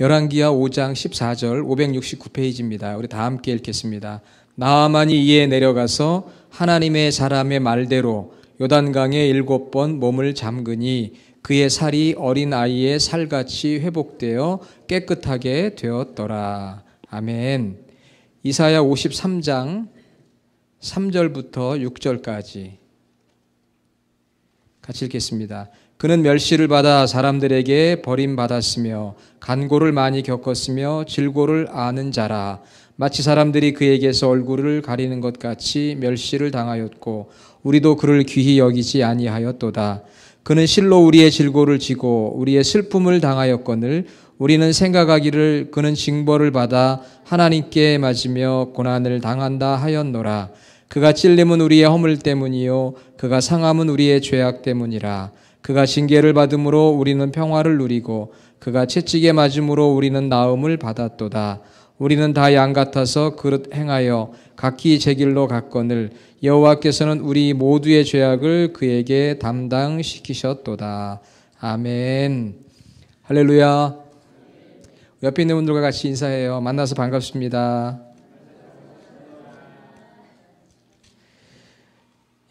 열왕기하 5장 14절 569페이지입니다. 우리 다 함께 읽겠습니다. 나아만이 이에 내려가서 하나님의 사람의 말대로 요단강에 7번 몸을 잠그니 그의 살이 어린아이의 살같이 회복되어 깨끗하게 되었더라. 아멘. 이사야 53장 3절부터 6절까지 같이 읽겠습니다. 그는 멸시를 받아 사람들에게 버림받았으며 간고를 많이 겪었으며 질고를 아는 자라. 마치 사람들이 그에게서 얼굴을 가리는 것 같이 멸시를 당하였고 우리도 그를 귀히 여기지 아니하였도다. 그는 실로 우리의 질고를 지고 우리의 슬픔을 당하였거늘 우리는 생각하기를 그는 징벌을 받아 하나님께 맞으며 고난을 당한다 하였노라. 그가 찔림은 우리의 허물 때문이요 그가 상함은 우리의 죄악 때문이라. 그가 징계를 받음으로 우리는 평화를 누리고 그가 채찍에 맞음으로 우리는 나음을 받았도다. 우리는 다 양 같아서 그릇 행하여 각기 제 길로 갔거늘 여호와께서는 우리 모두의 죄악을 그에게 담당시키셨도다. 아멘. 할렐루야. 옆에 있는 분들과 같이 인사해요. 만나서 반갑습니다.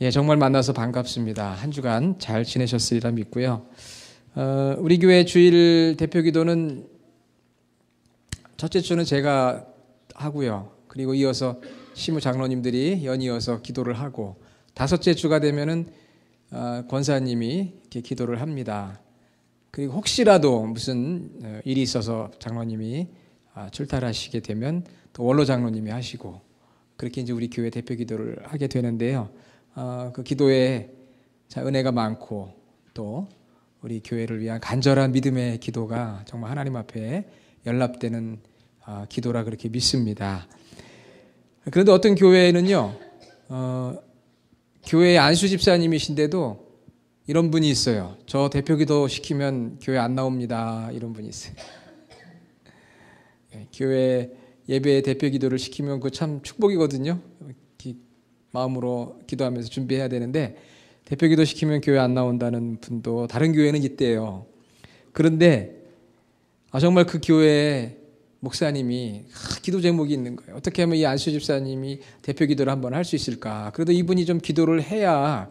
예, 정말 만나서 반갑습니다. 한 주간 잘 지내셨으리라 믿고요. 우리 교회 주일 대표기도는 첫째 주는 제가 하고요. 그리고 이어서 시무 장로님들이 연이어서 기도를 하고 다섯째 주가 되면은 권사님이 이렇게 기도를 합니다. 그리고 혹시라도 무슨 일이 있어서 장로님이 출타하시게 되면 또 원로 장로님이 하시고 그렇게 이제 우리 교회 대표기도를 하게 되는데요. 그 기도에 은혜가 많고 또 우리 교회를 위한 간절한 믿음의 기도가 정말 하나님 앞에 연락되는 기도라 그렇게 믿습니다. 그런데 어떤 교회에는요, 교회의 안수 집사님이신데도 이런 분이 있어요. 저 대표기도 시키면 교회 안 나옵니다. 이런 분이 있어요. 교회 예배 대표기도를 시키면 그거 참 축복이거든요. 마음으로 기도하면서 준비해야 되는데 대표기도 시키면 교회 안 나온다는 분도 다른 교회는 있대요. 그런데 정말 그 교회에 목사님이 기도 제목이 있는 거예요. 어떻게 하면 이 안수 집사님이 대표기도를 한번 할 수 있을까? 그래도 이분이 좀 기도를 해야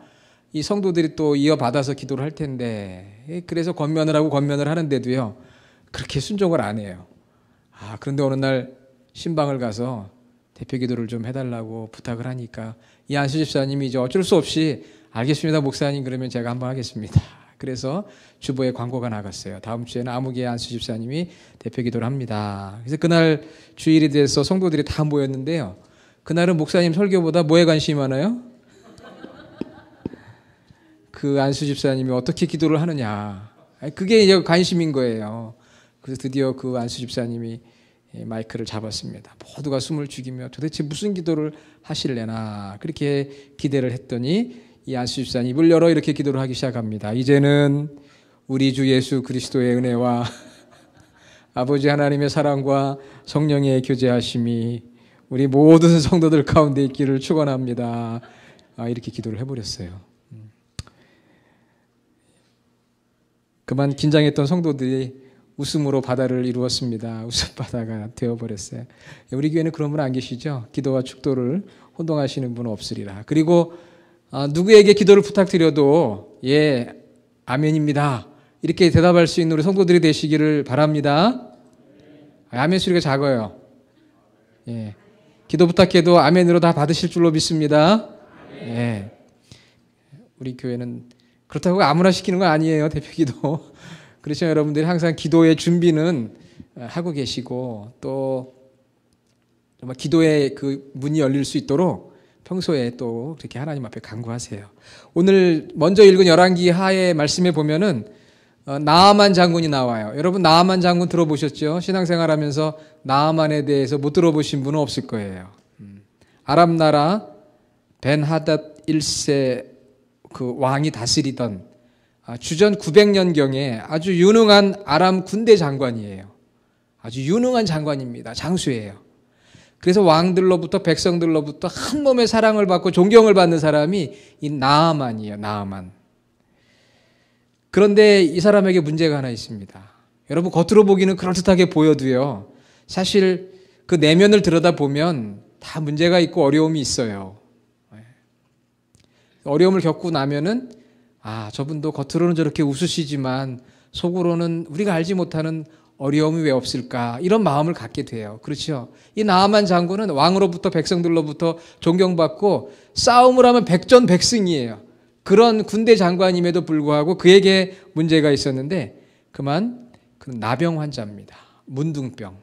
이 성도들이 또 이어받아서 기도를 할 텐데 그래서 권면을 하고 권면을 하는데도요 그렇게 순종을 안 해요. 그런데 어느 날 신방을 가서 대표기도를 좀 해달라고 부탁을 하니까 이 안수 집사님이 이제 어쩔 수 없이 알겠습니다 목사님 그러면 제가 한번 하겠습니다. 그래서 주보에 광고가 나갔어요. 다음 주에는 아무개 안수 집사님이 대표기도를 합니다. 그래서 그날 주일이 돼서 성도들이 다 모였는데요. 그날은 목사님 설교보다 뭐에 관심이 많아요? 그 안수 집사님이 어떻게 기도를 하느냐. 그게 이제 관심인 거예요. 그래서 드디어 그 안수 집사님이 마이크를 잡았습니다. 모두가 숨을 죽이며 도대체 무슨 기도를 하실래나 그렇게 기대를 했더니 이 안수 집사님 입을 열어 이렇게 기도를 하기 시작합니다. 이제는 우리 주 예수 그리스도의 은혜와 아버지 하나님의 사랑과 성령의 교제하심이 우리 모든 성도들 가운데 있기를 축원합니다. 이렇게 기도를 해버렸어요. 그만 긴장했던 성도들이 웃음으로 바다를 이루었습니다. 웃음 바다가 되어버렸어요. 우리 교회는 그런 분 안 계시죠? 기도와 축도를 혼동하시는 분은 없으리라. 그리고 누구에게 기도를 부탁드려도 예, 아멘입니다. 이렇게 대답할 수 있는 우리 성도들이 되시기를 바랍니다. 아멘 소리가 작아요. 예, 기도 부탁해도 아멘으로 다 받으실 줄로 믿습니다. 예, 우리 교회는 그렇다고 아무나 시키는 거 아니에요. 대표기도. 그렇지만 여러분들이 항상 기도의 준비는 하고 계시고 또 정말 기도의 그 문이 열릴 수 있도록 평소에 또 그렇게 하나님 앞에 간구하세요. 오늘 먼저 읽은 열왕기하의 말씀에 보면은 나아만 장군이 나와요. 여러분 나아만 장군 들어보셨죠? 신앙생활하면서 나아만에 대해서 못 들어보신 분은 없을 거예요. 아람 나라 벤하닷 1세 그 왕이 다스리던 주전 900년경에 아주 유능한 아람 군대 장관이에요. 아주 유능한 장관입니다. 장수예요. 그래서 왕들로부터 백성들로부터 한 몸의 사랑을 받고 존경을 받는 사람이 이 나아만이에요. 나아만. 그런데 이 사람에게 문제가 하나 있습니다. 여러분 겉으로 보기는 그럴듯하게 보여도요. 사실 그 내면을 들여다보면 다 문제가 있고 어려움이 있어요. 어려움을 겪고 나면은 저분도 겉으로는 저렇게 웃으시지만 속으로는 우리가 알지 못하는 어려움이 왜 없을까 이런 마음을 갖게 돼요. 그렇죠? 이 나아만 장군은 왕으로부터 백성들로부터 존경받고 싸움을 하면 백전백승이에요. 그런 군대 장관임에도 불구하고 그에게 문제가 있었는데 그는 나병 환자입니다. 문둥병.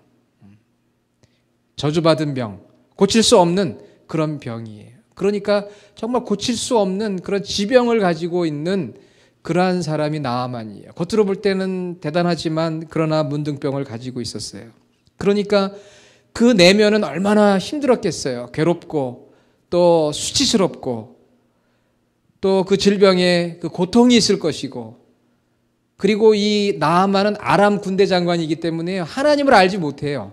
저주받은 병. 고칠 수 없는 그런 병이에요. 그러니까 정말 고칠 수 없는 그런 지병을 가지고 있는 그러한 사람이 나아만이에요. 겉으로 볼 때는 대단하지만 그러나 문둥병을 가지고 있었어요. 그러니까 그 내면은 얼마나 힘들었겠어요. 괴롭고 또 수치스럽고 또 그 질병에 그 고통이 있을 것이고 그리고 이 나아만은 아람 군대 장관이기 때문에 하나님을 알지 못해요.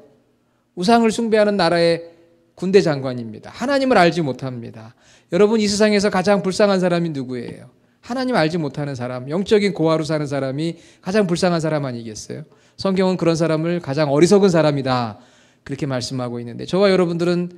우상을 숭배하는 나라의 군대 장관입니다. 하나님을 알지 못합니다. 여러분 이 세상에서 가장 불쌍한 사람이 누구예요? 하나님 알지 못하는 사람, 영적인 고아로 사는 사람이 가장 불쌍한 사람 아니겠어요? 성경은 그런 사람을 가장 어리석은 사람이다 그렇게 말씀하고 있는데 저와 여러분들은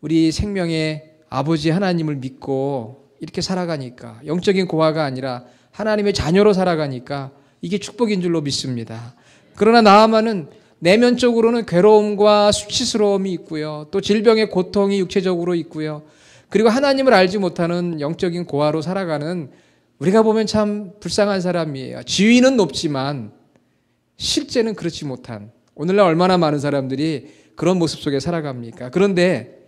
우리 생명의 아버지 하나님을 믿고 이렇게 살아가니까 영적인 고아가 아니라 하나님의 자녀로 살아가니까 이게 축복인 줄로 믿습니다. 그러나 나아만은 내면적으로는 괴로움과 수치스러움이 있고요. 또 질병의 고통이 육체적으로 있고요. 그리고 하나님을 알지 못하는 영적인 고아로 살아가는 우리가 보면 참 불쌍한 사람이에요. 지위는 높지만 실제는 그렇지 못한 오늘날 얼마나 많은 사람들이 그런 모습 속에 살아갑니까? 그런데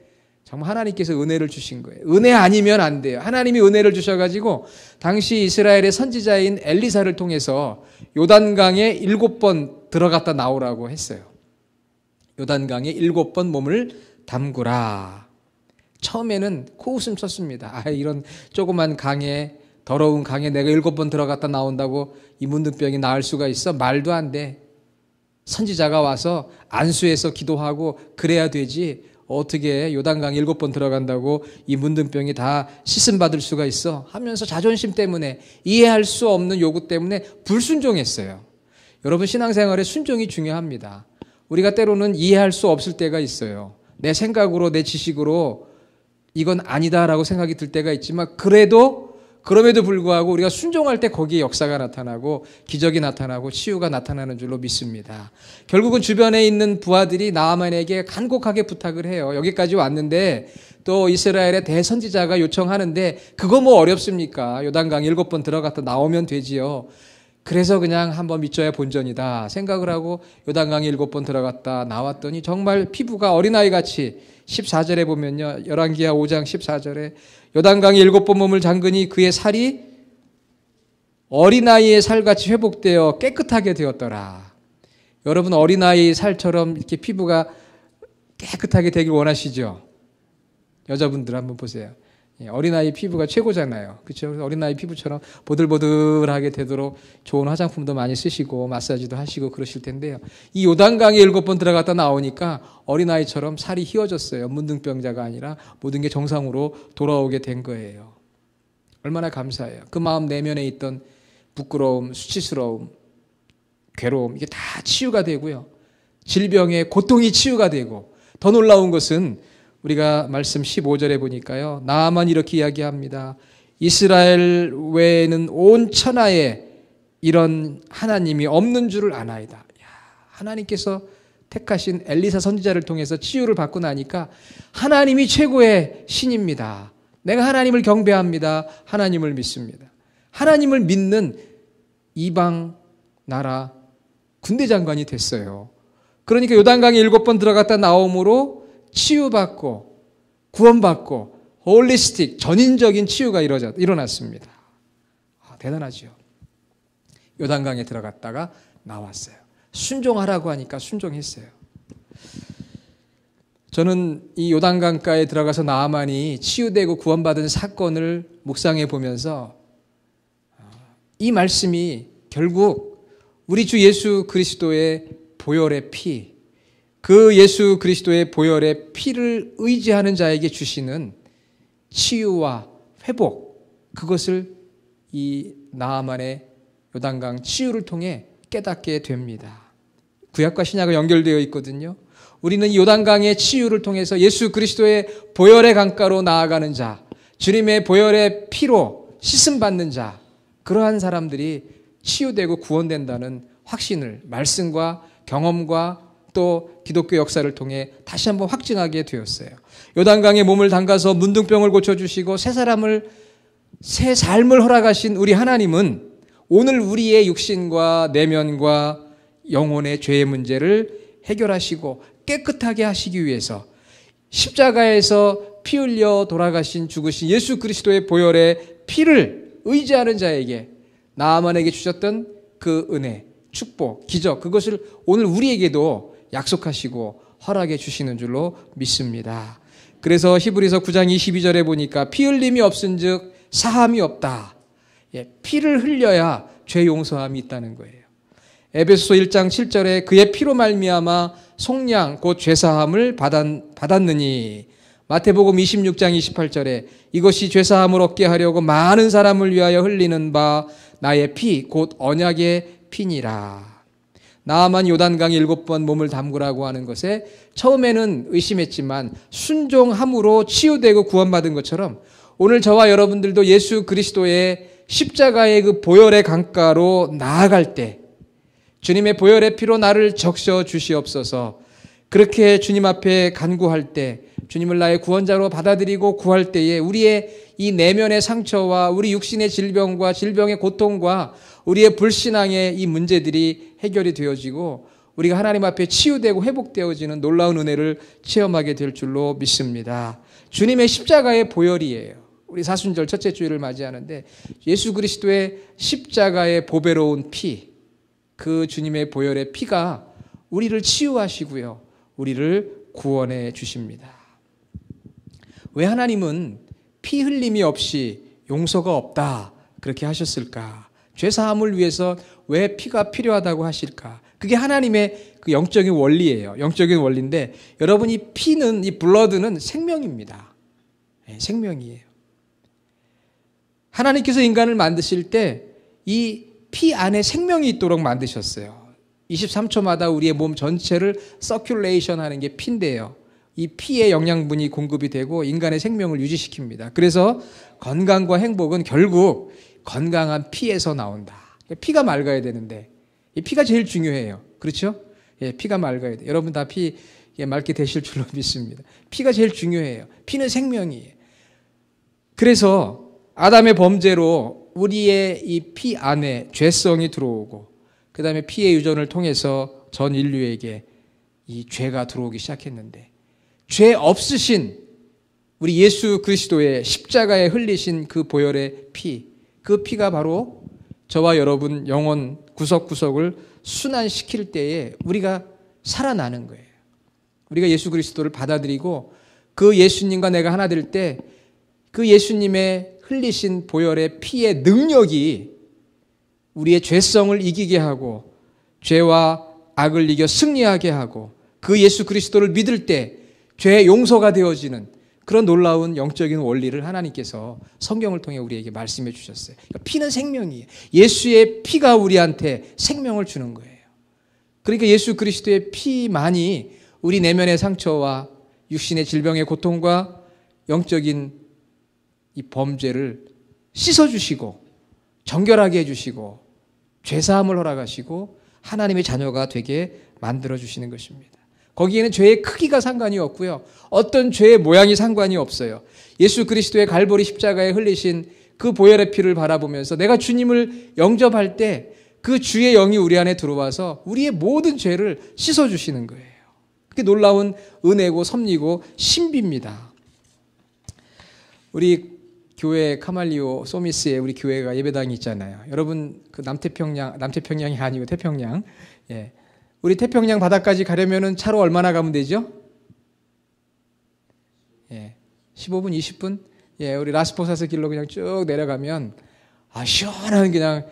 정말 하나님께서 은혜를 주신 거예요. 은혜 아니면 안 돼요. 하나님이 은혜를 주셔가지고 당시 이스라엘의 선지자인 엘리사를 통해서 요단강에 7번 들어갔다 나오라고 했어요. 요단강에 7번 몸을 담그라. 처음에는 코웃음 쳤습니다. 이런 조그만 강에 더러운 강에 내가 7번 들어갔다 나온다고 이 문둥병이 나을 수가 있어? 말도 안 돼. 선지자가 와서 안수해서 기도하고 그래야 되지. 어떻게 요단강 7번 들어간다고 이 문둥병이 다 씻음받을 수가 있어? 하면서 자존심 때문에 이해할 수 없는 요구 때문에 불순종했어요. 여러분 신앙생활에 순종이 중요합니다. 우리가 때로는 이해할 수 없을 때가 있어요. 내 생각으로 내 지식으로 이건 아니다라고 생각이 들 때가 있지만 그럼에도 불구하고 우리가 순종할 때 거기에 역사가 나타나고 기적이 나타나고 치유가 나타나는 줄로 믿습니다. 결국은 주변에 있는 부하들이 나아만에게 간곡하게 부탁을 해요. 여기까지 왔는데 또 이스라엘의 대선지자가 요청하는데 그거 뭐 어렵습니까? 요단강 7번 들어갔다 나오면 되지요. 그래서 그냥 한번 믿져야 본전이다 생각을 하고 요단강에 7번 들어갔다 나왔더니 정말 피부가 어린아이같이 14절에 보면요. 열왕기하 5장 14절에 요단강에 7번 몸을 잠그니 그의 살이 어린아이의 살같이 회복되어 깨끗하게 되었더라. 여러분 어린아이 살처럼 이렇게 피부가 깨끗하게 되길 원하시죠? 여자분들 한번 보세요. 어린아이 피부가 최고잖아요. 그렇죠? 어린아이 피부처럼 보들보들하게 되도록 좋은 화장품도 많이 쓰시고 마사지도 하시고 그러실 텐데요. 이 요단강에 7번 들어갔다 나오니까 어린아이처럼 살이 휘어졌어요. 문둥병자가 아니라 모든 게 정상으로 돌아오게 된 거예요. 얼마나 감사해요. 그 마음 내면에 있던 부끄러움, 수치스러움, 괴로움 이게 다 치유가 되고요. 질병의 고통이 치유가 되고 더 놀라운 것은 우리가 말씀 15절에 보니까요. 나아만 이렇게 이야기합니다. 이스라엘 외에는 온 천하에 이런 하나님이 없는 줄을 아나이다. 하나님께서 택하신 엘리사 선지자를 통해서 치유를 받고 나니까 하나님이 최고의 신입니다. 내가 하나님을 경배합니다. 하나님을 믿습니다. 하나님을 믿는 이방 나라 군대 장관이 됐어요. 그러니까 요단강에 7번 들어갔다 나옴으로 치유받고 구원받고 홀리스틱 전인적인 치유가 일어났습니다. 대단하죠. 요단강에 들어갔다가 나왔어요. 순종하라고 하니까 순종했어요. 저는 이 요단강가에 들어가서 나아만이 치유되고 구원받은 사건을 묵상해 보면서 이 말씀이 결국 우리 주 예수 그리스도의 보혈의 피, 그 예수 그리스도의 보혈의 피를 의지하는 자에게 주시는 치유와 회복, 그것을 이 나아만의 요단강 치유를 통해 깨닫게 됩니다. 구약과 신약과 연결되어 있거든요. 우리는 요단강의 치유를 통해서 예수 그리스도의 보혈의 강가로 나아가는 자, 주님의 보혈의 피로 씻음받는 자, 그러한 사람들이 치유되고 구원된다는 확신을 말씀과 경험과 또 기독교 역사를 통해 다시 한번 확증하게 되었어요. 요단강에 몸을 담가서 문둥병을 고쳐주시고 새 삶을 허락하신 우리 하나님은 오늘 우리의 육신과 내면과 영혼의 죄의 문제를 해결하시고 깨끗하게 하시기 위해서 십자가에서 피 흘려 돌아가신 죽으신 예수 그리스도의 보혈의 피를 의지하는 자에게 나아만에게 주셨던 그 은혜, 축복, 기적, 그것을 오늘 우리에게도 약속하시고 허락해 주시는 줄로 믿습니다. 그래서 히브리서 9장 22절에 보니까 피 흘림이 없은즉 사함이 없다. 피를 흘려야 죄 용서함이 있다는 거예요. 에베소서 1장 7절에 그의 피로 말미암아 속량 곧 죄사함을 받았느니, 마태복음 26장 28절에 이것이 죄사함을 얻게 하려고 많은 사람을 위하여 흘리는 바 나의 피 곧 언약의 피니라. 나아만 요단강에 7번 몸을 담그라고 하는 것에 처음에는 의심했지만 순종함으로 치유되고 구원받은 것처럼 오늘 저와 여러분들도 예수 그리스도의 십자가의 그 보혈의 강가로 나아갈 때 주님의 보혈의 피로 나를 적셔 주시옵소서. 그렇게 주님 앞에 간구할 때 주님을 나의 구원자로 받아들이고 구할 때에 우리의 이 내면의 상처와 우리 육신의 질병과 질병의 고통과 우리의 불신앙의 이 문제들이 해결이 되어지고 우리가 하나님 앞에 치유되고 회복되어지는 놀라운 은혜를 체험하게 될 줄로 믿습니다. 주님의 십자가의 보혈이에요. 우리 사순절 첫째 주일을 맞이하는데 예수 그리스도의 십자가의 보배로운 피, 그 주님의 보혈의 피가 우리를 치유하시고요, 우리를 구원해 주십니다. 왜 하나님은 피 흘림이 없이 용서가 없다 그렇게 하셨을까? 죄사함을 위해서 왜 피가 필요하다고 하실까? 그게 하나님의 그 영적인 원리예요. 영적인 원리인데 여러분, 이 피는, 이 블러드는 생명입니다. 생명이에요. 하나님께서 인간을 만드실 때 이 피 안에 생명이 있도록 만드셨어요. 23초마다 우리의 몸 전체를 서큘레이션 하는 게 피인데요. 이 피의 영양분이 공급이 되고 인간의 생명을 유지시킵니다. 그래서 건강과 행복은 결국 건강한 피에서 나온다. 피가 맑아야 되는데 이 피가 제일 중요해요. 그렇죠? 피가 맑아야 돼요. 여러분 다 피 맑게 되실 줄로 믿습니다. 피가 제일 중요해요. 피는 생명이에요. 그래서 아담의 범죄로 우리의 이 피 안에 죄성이 들어오고 그 다음에 피의 유전을 통해서 전 인류에게 이 죄가 들어오기 시작했는데 죄 없으신 우리 예수 그리스도의 십자가에 흘리신 그 보혈의 피, 그 피가 바로 저와 여러분 영혼 구석구석을 순환시킬 때에 우리가 살아나는 거예요. 우리가 예수 그리스도를 받아들이고 그 예수님과 내가 하나 될 때 그 예수님의 흘리신 보혈의 피의 능력이 우리의 죄성을 이기게 하고 죄와 악을 이겨 승리하게 하고 그 예수 그리스도를 믿을 때 죄의 용서가 되어지는 그런 놀라운 영적인 원리를 하나님께서 성경을 통해 우리에게 말씀해 주셨어요. 그러니까 피는 생명이에요. 예수의 피가 우리한테 생명을 주는 거예요. 그러니까 예수 그리스도의 피만이 우리 내면의 상처와 육신의 질병의 고통과 영적인 이 범죄를 씻어주시고 정결하게 해주시고 죄사함을 허락하시고 하나님의 자녀가 되게 만들어주시는 것입니다. 거기에는 죄의 크기가 상관이 없고요. 어떤 죄의 모양이 상관이 없어요. 예수 그리스도의 갈보리 십자가에 흘리신 그 보혈의 피를 바라보면서 내가 주님을 영접할 때 그 주의 영이 우리 안에 들어와서 우리의 모든 죄를 씻어주시는 거예요. 그게 놀라운 은혜고 섭리고 신비입니다. 우리 교회 카말리오 소미스에 우리 교회가 예배당이 있잖아요. 여러분 그 남태평양이 아니고 태평양. 예. 우리 태평양 바다까지 가려면은 차로 얼마나 가면 되죠? 예. 15분, 20분? 예, 우리 라스포사스 길로 그냥 쭉 내려가면 시원한 그냥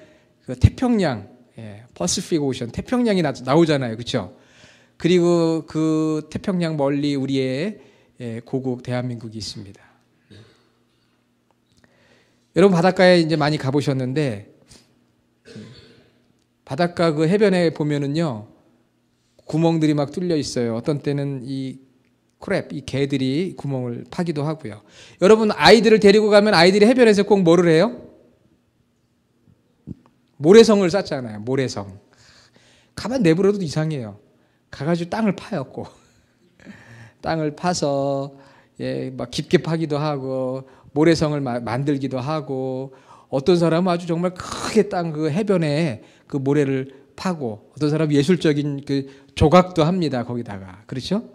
그 태평양, 예, 퍼시픽 오션, 태평양이 나오잖아요. 그렇죠? 그리고 그 태평양 멀리 우리의 고국 대한민국이 있습니다. 여러분 바닷가에 이제 많이 가보셨는데 바닷가 그 해변에 보면은요, 구멍들이 막 뚫려 있어요. 어떤 때는 이 크랩, 이 개들이 구멍을 파기도 하고요. 여러분, 아이들을 데리고 가면 아이들이 해변에서 꼭 뭐를 해요? 모래성을 쌓잖아요. 모래성. 가만 내버려도 이상해요. 가가지고 땅을 파요, 꼭. 땅을 파서 막 깊게 파기도 하고 모래성을 만들기도 하고, 어떤 사람은 아주 정말 크게 땅 그 해변에 그 모래를 파고, 어떤 사람은 예술적인 그 조각도 합니다. 거기다가. 그렇죠?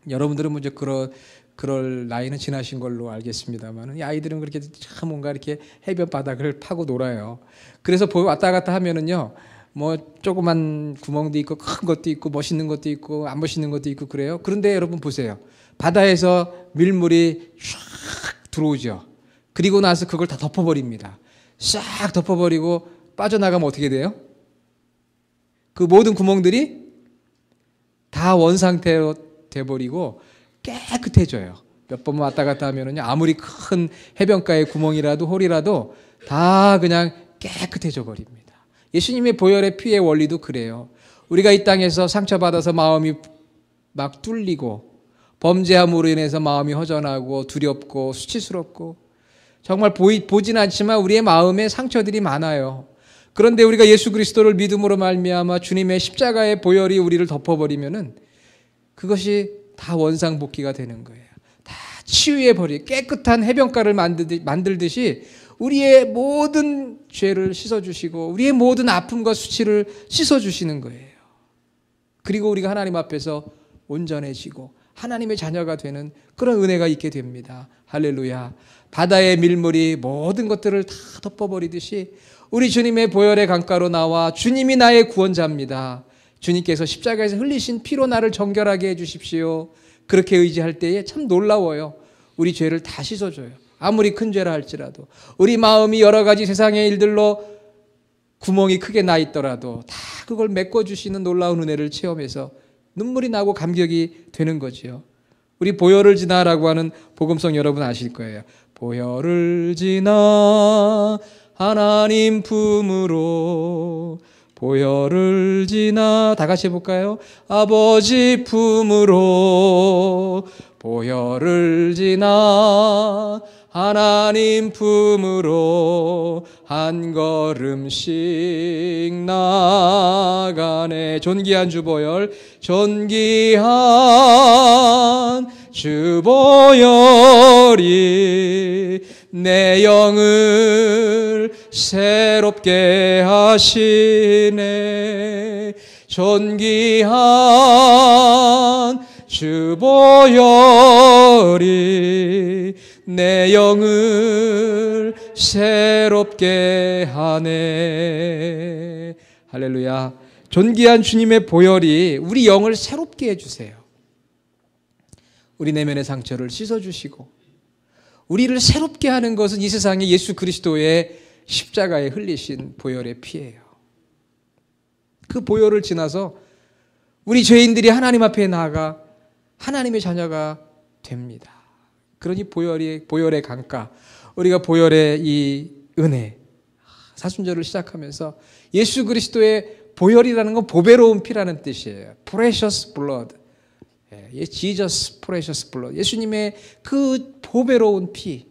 여러분들은 먼저 그럴 나이는 지나신 걸로 알겠습니다만, 이 아이들은 그렇게 참 뭔가 이렇게 해변 바닥을 파고 놀아요. 그래서 왔다 갔다 하면은요, 뭐 조그만 구멍도 있고 큰 것도 있고 멋있는 것도 있고 안 멋있는 것도 있고 그래요. 그런데 여러분 보세요. 바다에서 밀물이 쫙 들어오죠. 그리고 나서 그걸 다 덮어버립니다. 싹 덮어버리고 빠져나가면 어떻게 돼요? 그 모든 구멍들이 다 원상태로 돼버리고 깨끗해져요. 몇 번 왔다 갔다 하면은요, 아무리 큰 해변가의 구멍이라도 홀이라도 다 그냥 깨끗해져 버립니다. 예수님의 보혈의 피의 원리도 그래요. 우리가 이 땅에서 상처받아서 마음이 막 뚫리고 범죄함으로 인해서 마음이 허전하고 두렵고 수치스럽고 정말 보진 않지만 우리의 마음에 상처들이 많아요. 그런데 우리가 예수 그리스도를 믿음으로 말미암아 주님의 십자가의 보혈이 우리를 덮어버리면은 그것이 다 원상복귀가 되는 거예요. 다 치유해버리, 깨끗한 해변가를 만들듯이 우리의 모든 죄를 씻어주시고 우리의 모든 아픔과 수치를 씻어주시는 거예요. 그리고 우리가 하나님 앞에서 온전해지고 하나님의 자녀가 되는 그런 은혜가 있게 됩니다. 할렐루야. 바다의 밀물이 모든 것들을 다 덮어버리듯이 우리 주님의 보혈의 강가로 나와 주님이 나의 구원자입니다. 주님께서 십자가에서 흘리신 피로 나를 정결하게 해주십시오. 그렇게 의지할 때에 참 놀라워요. 우리 죄를 다 씻어줘요. 아무리 큰 죄라 할지라도 우리 마음이 여러 가지 세상의 일들로 구멍이 크게 나 있더라도 다 그걸 메꿔주시는 놀라운 은혜를 체험해서 눈물이 나고 감격이 되는 거지요. 우리 보혈을 지나라고 하는 복음성 여러분 아실 거예요. 보혈을 지나 하나님 품으로, 보혈을 지나, 다 같이 해볼까요? 아버지 품으로, 보혈을 지나 하나님 품으로 한 걸음씩 나가네. 존귀한 주보혈, 존귀한 주보혈이 내 영을 새롭게 하시네. 존귀한 주보혈이 내 영을 새롭게 하네. 할렐루야. 존귀한 주님의 보혈이 우리 영을 새롭게 해주세요. 우리 내면의 상처를 씻어주시고 우리를 새롭게 하는 것은 이 세상에 예수 그리스도의 십자가에 흘리신 보혈의 피예요. 그 보혈을 지나서 우리 죄인들이 하나님 앞에 나아가 하나님의 자녀가 됩니다. 그러니 보혈의 강가, 우리가 보혈의 이 은혜, 사순절을 시작하면서 예수 그리스도의 보혈이라는 건 보배로운 피라는 뜻이에요. Precious blood. Jesus precious blood. 예수님의 그 보배로운 피,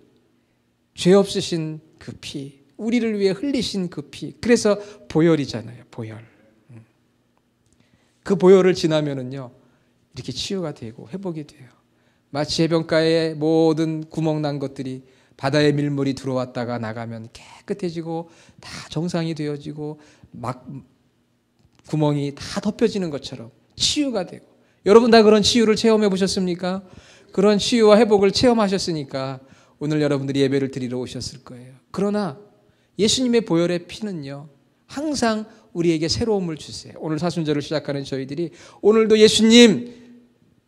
죄 없으신 그 피, 우리를 위해 흘리신 그 피. 그래서 보혈이잖아요. 보혈. 그 보혈을 지나면은요, 이렇게 치유가 되고 회복이 돼요. 마치 해변가에 모든 구멍난 것들이 바다의 밀물이 들어왔다가 나가면 깨끗해지고 다 정상이 되어지고 막 구멍이 다 덮여지는 것처럼 치유가 되고, 여러분 다 그런 치유를 체험해 보셨습니까? 그런 치유와 회복을 체험하셨으니까 오늘 여러분들이 예배를 드리러 오셨을 거예요. 그러나 예수님의 보혈의 피는요, 항상 우리에게 새로움을 주세요. 오늘 사순절을 시작하는 저희들이 오늘도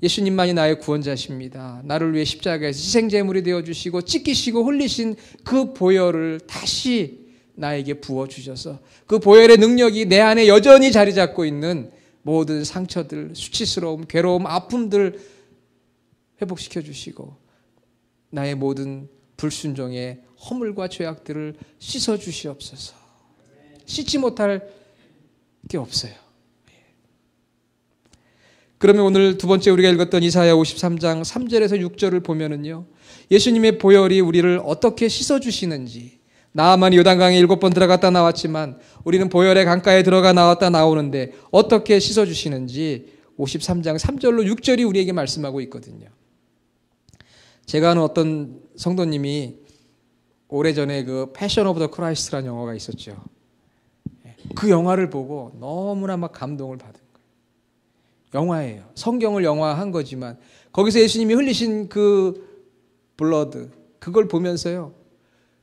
예수님만이 나의 구원자십니다. 나를 위해 십자가에서 희생제물이 되어주시고 찢기시고 흘리신 그 보혈을 다시 나에게 부어주셔서 그 보혈의 능력이 내 안에 여전히 자리 잡고 있는 모든 상처들, 수치스러움, 괴로움, 아픔들 회복시켜 주시고 나의 모든 불순종의 허물과 죄악들을 씻어 주시옵소서. 씻지 못할 없어요. 그러면 오늘 두 번째 우리가 읽었던 이사야 53장 3절에서 6절을 보면은요, 예수님의 보혈이 우리를 어떻게 씻어주시는지, 나아만이 요단강에 7번 들어갔다 나왔지만 우리는 보혈의 강가에 들어가 나왔다 나오는데 어떻게 씻어주시는지 53장 3절로 6절이 우리에게 말씀하고 있거든요. 제가 아는 어떤 성도님이 오래전에 그 패션 오브 더 크라이스트라는 영화가 있었죠. 그 영화를 보고 너무나 막 감동을 받은 거예요. 영화예요. 성경을 영화한 거지만 거기서 예수님이 흘리신 그 블러드, 그걸 보면서요,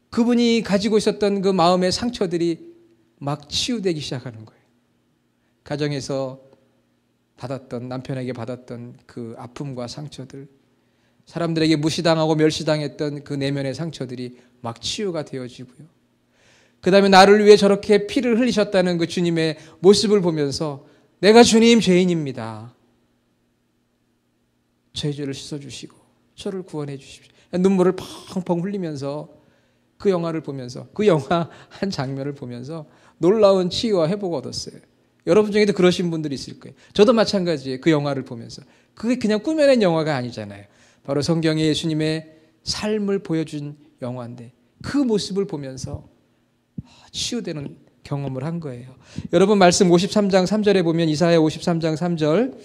그분이 가지고 있었던 그 마음의 상처들이 막 치유되기 시작하는 거예요. 가정에서 받았던, 남편에게 받았던 그 아픔과 상처들, 사람들에게 무시당하고 멸시당했던 그 내면의 상처들이 막 치유가 되어지고요. 그 다음에 나를 위해 저렇게 피를 흘리셨다는 그 주님의 모습을 보면서 내가 주님 죄인입니다. 제 죄를 씻어주시고 저를 구원해 주십시오. 눈물을 펑펑 흘리면서 그 영화를 보면서, 그 영화 한 장면을 보면서 놀라운 치유와 회복을 얻었어요. 여러분 중에도 그러신 분들이 있을 거예요. 저도 마찬가지예요. 그 영화를 보면서. 그게 그냥 꾸며낸 영화가 아니잖아요. 바로 성경에 예수님의 삶을 보여준 영화인데 그 모습을 보면서 치유되는 경험을 한 거예요. 여러분 말씀 53장 3절에 보면, 이사야 53장 3절,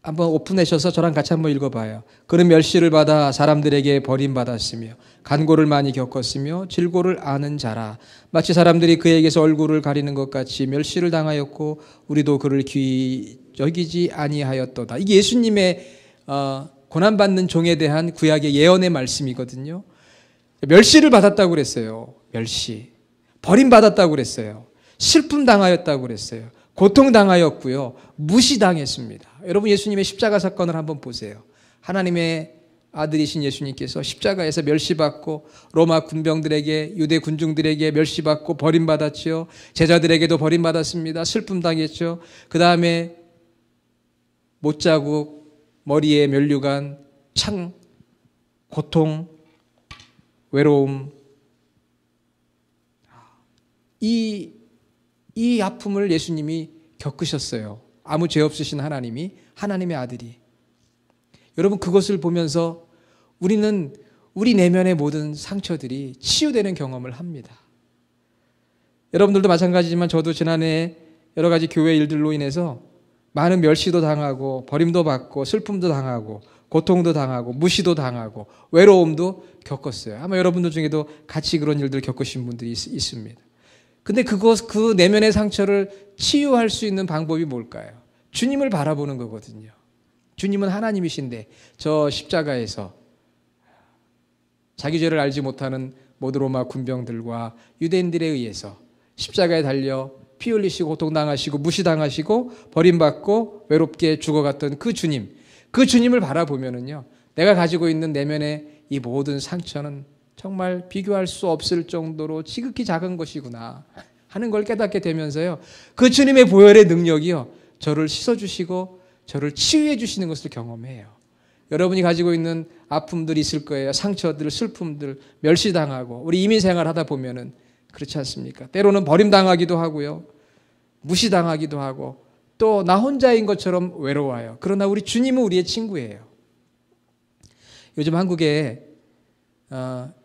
한번 오픈하셔서 저랑 같이 한번 읽어봐요. 그는 멸시를 받아 사람들에게 버림받았으며 간고를 많이 겪었으며 질고를 아는 자라. 마치 사람들이 그에게서 얼굴을 가리는 것 같이 멸시를 당하였고 우리도 그를 귀히 여기지 아니하였도다. 이게 예수님의 고난받는 종에 대한 구약의 예언의 말씀이거든요. 멸시를 받았다고 그랬어요. 멸시. 버림받았다고 그랬어요. 슬픔 당하였다고 그랬어요. 고통당하였고요. 무시당했습니다. 여러분 예수님의 십자가 사건을 한번 보세요. 하나님의 아들이신 예수님께서 십자가에서 멸시받고 로마 군병들에게, 유대 군중들에게 멸시받고 버림받았죠. 제자들에게도 버림받았습니다. 슬픔당했죠. 그 다음에 못자국, 머리에 면류관, 창, 고통, 외로움, 이 아픔을 예수님이 겪으셨어요. 아무 죄 없으신 하나님이, 하나님의 아들이. 여러분 그것을 보면서 우리는 우리 내면의 모든 상처들이 치유되는 경험을 합니다. 여러분들도 마찬가지지만 저도 지난해 여러 가지 교회 일들로 인해서 많은 멸시도 당하고 버림도 받고 슬픔도 당하고 고통도 당하고 무시도 당하고 외로움도 겪었어요. 아마 여러분들 중에도 같이 그런 일들을 겪으신 분들이 있습니다. 근데 그 내면의 상처를 치유할 수 있는 방법이 뭘까요? 주님을 바라보는 거거든요. 주님은 하나님이신데 저 십자가에서 자기 죄를 알지 못하는 모든 로마 군병들과 유대인들에 의해서 십자가에 달려 피 흘리시고 고통당하시고 무시당하시고 버림받고 외롭게 죽어갔던 그 주님, 그 주님을 바라보면은요, 내가 가지고 있는 내면의 이 모든 상처는 정말 비교할 수 없을 정도로 지극히 작은 것이구나 하는 걸 깨닫게 되면서요, 그 주님의 보혈의 능력이요, 저를 씻어주시고 저를 치유해 주시는 것을 경험해요. 여러분이 가지고 있는 아픔들이 있을 거예요. 상처들, 슬픔들, 멸시당하고 우리 이민생활 하다 보면은 그렇지 않습니까? 때로는 버림당하기도 하고요, 무시당하기도 하고 또 나 혼자인 것처럼 외로워요. 그러나 우리 주님은 우리의 친구예요. 요즘 한국에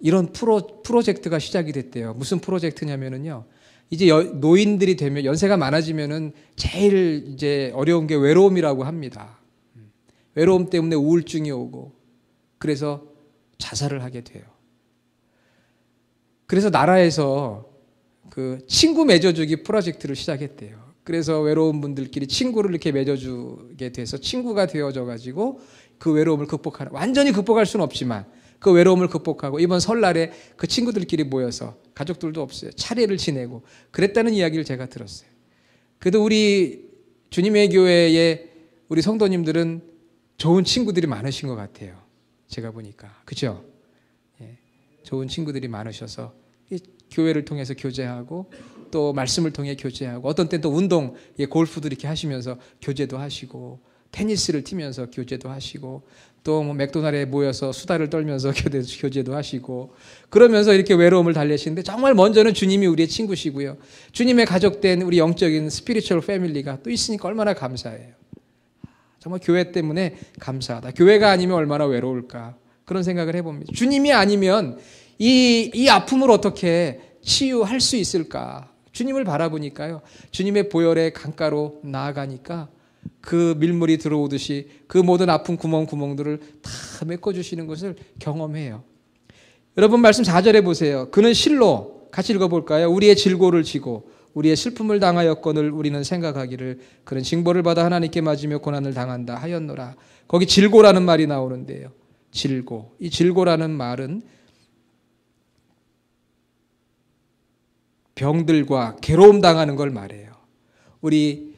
이런 프로젝트가 시작이 됐대요. 무슨 프로젝트냐면은요, 이제 노인들이 되면, 연세가 많아지면은 제일 이제 어려운 게 외로움이라고 합니다. 외로움 때문에 우울증이 오고 그래서 자살을 하게 돼요. 그래서 나라에서 그 친구 맺어주기 프로젝트를 시작했대요. 그래서 외로운 분들끼리 친구를 이렇게 맺어주게 돼서 친구가 되어져 가지고 그 외로움을 극복하는, 완전히 극복할 수는 없지만 그 외로움을 극복하고 이번 설날에 그 친구들끼리 모여서, 가족들도 없어요, 차례를 지내고 그랬다는 이야기를 제가 들었어요. 그래도 우리 주님의 교회에 우리 성도님들은 좋은 친구들이 많으신 것 같아요. 제가 보니까. 그렇죠? 예, 좋은 친구들이 많으셔서 교회를 통해서 교제하고 또 말씀을 통해 교제하고 어떤 때는 또 운동, 골프도 이렇게 하시면서 교제도 하시고 테니스를 뛰면서 교제도 하시고 또 뭐 맥도날드에 모여서 수다를 떨면서 교제도 하시고 그러면서 이렇게 외로움을 달래시는데 정말 먼저는 주님이 우리의 친구시고요. 주님의 가족된 우리 영적인 스피리추얼 패밀리가 또 있으니까 얼마나 감사해요. 정말 교회 때문에 감사하다. 교회가 아니면 얼마나 외로울까 그런 생각을 해봅니다. 주님이 아니면 이 아픔을 어떻게 치유할 수 있을까? 주님을 바라보니까요. 주님의 보혈의 강가로 나아가니까 그 밀물이 들어오듯이 그 모든 아픈 구멍들을 다 메꿔주시는 것을 경험해요. 여러분 말씀 4절에 보세요. 그는 실로 같이 읽어볼까요? 우리의 질고를 지고 우리의 슬픔을 당하였거늘 우리는 생각하기를 그는 징벌을 받아 하나님께 맞으며 고난을 당한다 하였노라. 거기 질고라는 말이 나오는데요. 질고. 이 질고라는 말은 병들과 괴로움 당하는 걸 말해요. 우리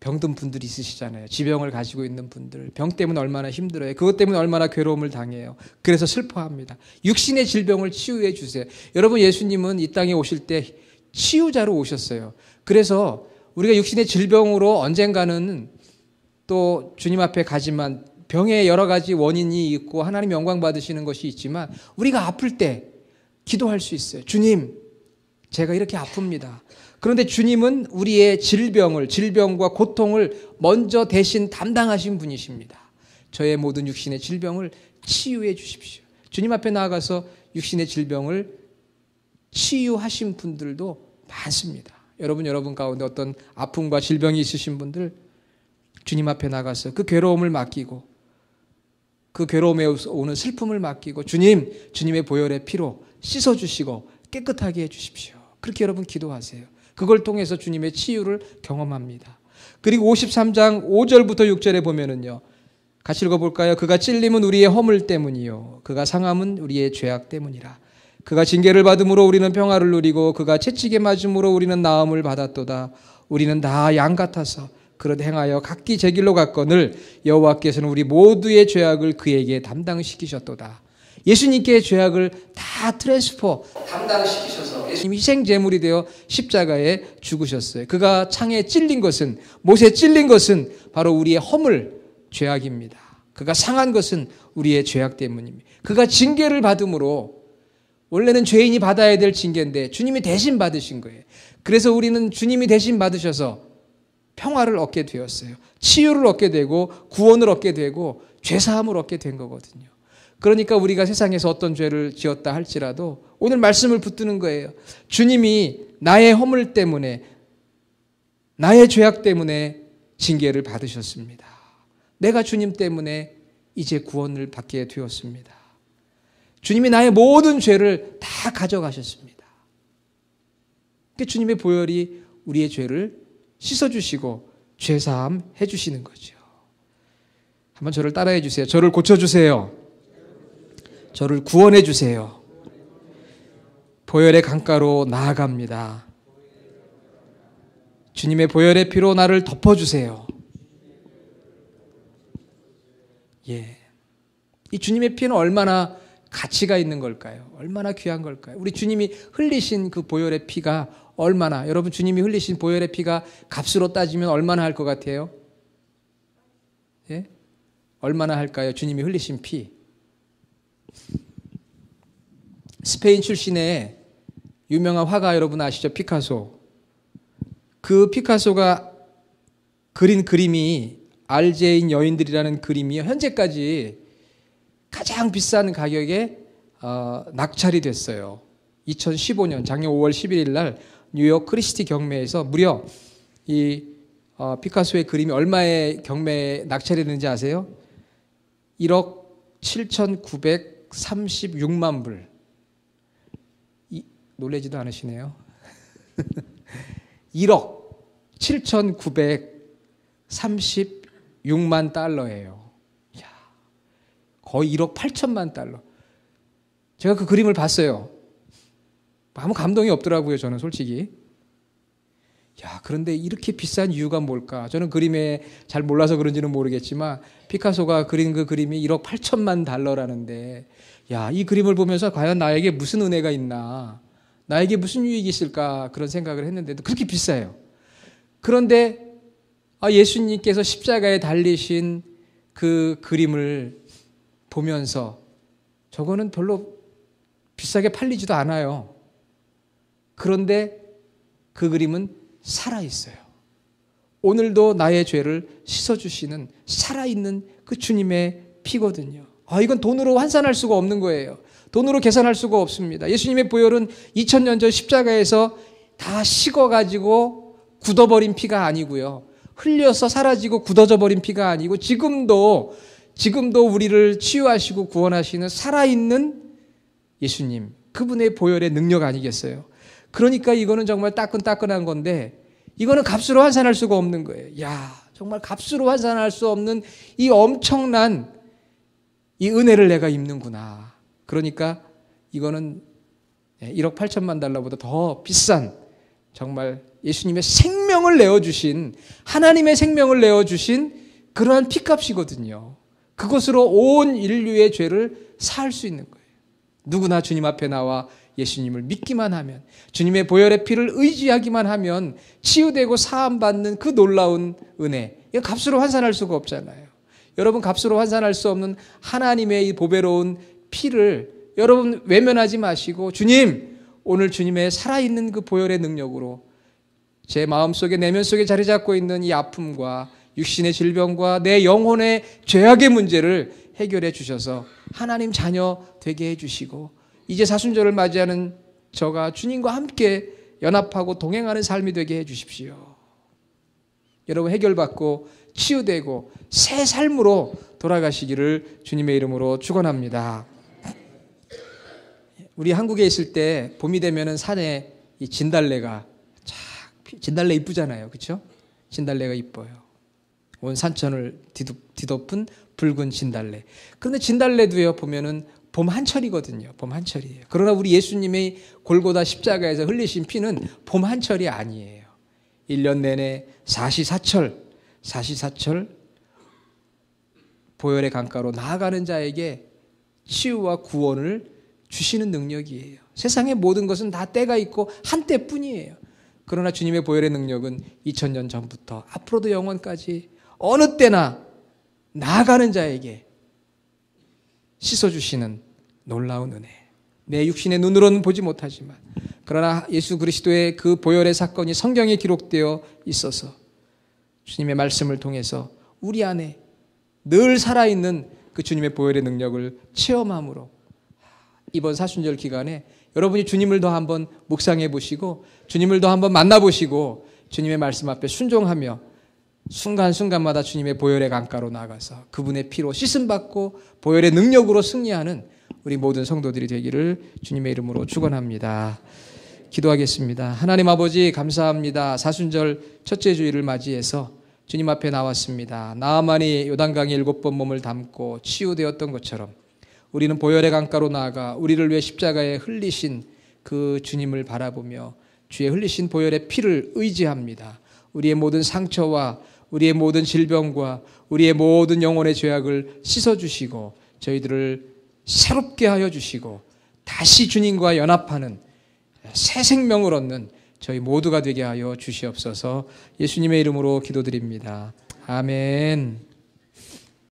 병든 분들이 있으시잖아요. 지병을 가지고 있는 분들. 병 때문에 얼마나 힘들어요. 그것 때문에 얼마나 괴로움을 당해요. 그래서 슬퍼합니다. 육신의 질병을 치유해 주세요. 여러분 예수님은 이 땅에 오실 때 치유자로 오셨어요. 그래서 우리가 육신의 질병으로 언젠가는 또 주님 앞에 가지만 병에 여러 가지 원인이 있고 하나님 영광 받으시는 것이 있지만 우리가 아플 때 기도할 수 있어요. 주님, 제가 이렇게 아픕니다. 그런데 주님은 우리의 질병과 고통을 먼저 대신 담당하신 분이십니다. 저의 모든 육신의 질병을 치유해 주십시오. 주님 앞에 나아가서 육신의 질병을 치유하신 분들도 많습니다. 여러분 가운데 어떤 아픔과 질병이 있으신 분들 주님 앞에 나가서 그 괴로움을 맡기고 그 괴로움에 오는 슬픔을 맡기고 주님의 보혈의 피로 씻어주시고 깨끗하게 해주십시오. 그렇게 여러분 기도하세요. 그걸 통해서 주님의 치유를 경험합니다. 그리고 53장 5절부터 6절에 보면은요. 같이 읽어볼까요? 그가 찔림은 우리의 허물 때문이요. 그가 상함은 우리의 죄악 때문이라. 그가 징계를 받음으로 우리는 평화를 누리고 그가 채찍에 맞음으로 우리는 나음을 받았도다. 우리는 다 양 같아서 그릇 행하여 각기 제 길로 갔거늘 여호와께서는 우리 모두의 죄악을 그에게 담당시키셨도다. 예수님께 죄악을 다 담당시키셔서 예수님이 희생제물이 되어 십자가에 죽으셨어요. 그가 창에 찔린 것은 못에 찔린 것은 바로 우리의 허물 죄악입니다. 그가 상한 것은 우리의 죄악 때문입니다. 그가 징계를 받음으로 원래는 죄인이 받아야 될 징계인데 주님이 대신 받으신 거예요. 그래서 우리는 주님이 대신 받으셔서 평화를 얻게 되었어요. 치유를 얻게 되고 구원을 얻게 되고 죄사함을 얻게 된 거거든요. 그러니까 우리가 세상에서 어떤 죄를 지었다 할지라도 오늘 말씀을 붙드는 거예요. 주님이 나의 허물 때문에 나의 죄악 때문에 징계를 받으셨습니다. 내가 주님 때문에 이제 구원을 받게 되었습니다. 주님이 나의 모든 죄를 다 가져가셨습니다. 그러니까 주님의 보혈이 우리의 죄를 씻어주시고 죄사함 해주시는 거죠. 한번 저를 따라해 주세요. 저를 고쳐주세요. 저를 구원해 주세요. 보혈의 강가로 나아갑니다. 주님의 보혈의 피로 나를 덮어주세요. 예. 이 주님의 피는 얼마나 가치가 있는 걸까요? 얼마나 귀한 걸까요? 우리 주님이 흘리신 그 보혈의 피가 얼마나, 여러분 주님이 흘리신 보혈의 피가 값으로 따지면 얼마나 할 것 같아요? 예? 얼마나 할까요? 주님이 흘리신 피. 스페인 출신의 유명한 화가 여러분 아시죠? 피카소. 그 피카소가 그린 그림이 알제인 여인들이라는 그림이 현재까지 가장 비싼 가격에 낙찰이 됐어요. 2015년 작년 5월 11일 날 뉴욕 크리스티 경매에서 무려 이 피카소의 그림이 얼마의 경매에 낙찰이 됐는지 아세요? 1억 7,936만 불. 놀라지도 않으시네요. 1억 7,936만 달러예요. 이야, 거의 1억 8천만 달러. 제가 그 그림을 봤어요. 아무 감동이 없더라고요, 저는 솔직히. 야, 그런데 이렇게 비싼 이유가 뭘까? 저는 그림에 잘 몰라서 그런지는 모르겠지만 피카소가 그린 그 그림이 1억 8천만 달러라는데, 야, 이 그림을 보면서 과연 나에게 무슨 은혜가 있나? 나에게 무슨 유익이 있을까? 그런 생각을 했는데도 그렇게 비싸요. 그런데 예수님께서 십자가에 달리신 그 그림을 보면서 저거는 별로 비싸게 팔리지도 않아요. 그런데 그 그림은 살아있어요. 오늘도 나의 죄를 씻어주시는 살아있는 그 주님의 피거든요. 이건 돈으로 환산할 수가 없는 거예요. 돈으로 계산할 수가 없습니다. 예수님의 보혈은 2000년 전 십자가에서 다 식어가지고 굳어버린 피가 아니고요. 흘려서 사라지고 굳어져 버린 피가 아니고 지금도 우리를 치유하시고 구원하시는 살아있는 예수님, 그분의 보혈의 능력 아니겠어요? 그러니까 이거는 정말 따끈따끈한 건데 이거는 값으로 환산할 수가 없는 거예요. 정말 값으로 환산할 수 없는 이 엄청난 이 은혜를 내가 입는구나. 그러니까 이거는 1억 8천만 달러보다 더 비싼 정말 예수님의 생명을 내어주신, 하나님의 생명을 내어주신 그러한 피값이거든요. 그것으로 온 인류의 죄를 사할 수 있는 거예요. 누구나 주님 앞에 나와 예수님을 믿기만 하면, 주님의 보혈의 피를 의지하기만 하면 치유되고 사함받는 그 놀라운 은혜, 이거 값으로 환산할 수가 없잖아요. 여러분, 값으로 환산할 수 없는 하나님의 이 보배로운 피를 여러분 외면하지 마시고, 주님, 오늘 주님의 살아있는 그 보혈의 능력으로 제 마음속에, 내면 속에 자리 잡고 있는 이 아픔과 육신의 질병과 내 영혼의 죄악의 문제를 해결해 주셔서 하나님 자녀 되게 해주시고, 이제 사순절을 맞이하는 저가 주님과 함께 연합하고 동행하는 삶이 되게 해주십시오. 여러분, 해결받고 치유되고 새 삶으로 돌아가시기를 주님의 이름으로 축원합니다. 우리 한국에 있을 때 봄이 되면은 산에 이 진달래가 진달래 이쁘잖아요, 그렇죠? 진달래가 이뻐요. 온 산천을 뒤덮은 붉은 진달래. 그런데 진달래도요, 보면은 봄 한철이거든요. 봄 한철이에요. 그러나 우리 예수님의 골고다 십자가에서 흘리신 피는 봄 한철이 아니에요. 1년 내내 사시사철 보혈의 강가로 나아가는 자에게 치유와 구원을 주시는 능력이에요. 세상의 모든 것은 다 때가 있고 한때뿐이에요. 그러나 주님의 보혈의 능력은 2000년 전부터 앞으로도 영원까지 어느 때나 나아가는 자에게 씻어주시는 놀라운 은혜. 내 육신의 눈으로는 보지 못하지만 그러나 예수 그리스도의 그 보혈의 사건이 성경에 기록되어 있어서 주님의 말씀을 통해서 우리 안에 늘 살아있는 그 주님의 보혈의 능력을 체험함으로 이번 사순절 기간에 여러분이 주님을 더 한번 묵상해 보시고 주님을 더 한번 만나보시고 주님의 말씀 앞에 순종하며 순간순간마다 주님의 보혈의 강가로 나가서 그분의 피로 씻음받고 보혈의 능력으로 승리하는 우리 모든 성도들이 되기를 주님의 이름으로 축원합니다. 기도하겠습니다. 하나님 아버지, 감사합니다. 사순절 첫째 주일을 맞이해서 주님 앞에 나왔습니다. 나아만이 요단강에 7번 몸을 담고 치유되었던 것처럼 우리는 보혈의 강가로 나아가 우리를 위해 십자가에 흘리신 그 주님을 바라보며 주의 흘리신 보혈의 피를 의지합니다. 우리의 모든 상처와 우리의 모든 질병과 우리의 모든 영혼의 죄악을 씻어주시고 저희들을 새롭게 하여 주시고 다시 주님과 연합하는 새 생명을 얻는 저희 모두가 되게 하여 주시옵소서. 예수님의 이름으로 기도드립니다. 아멘.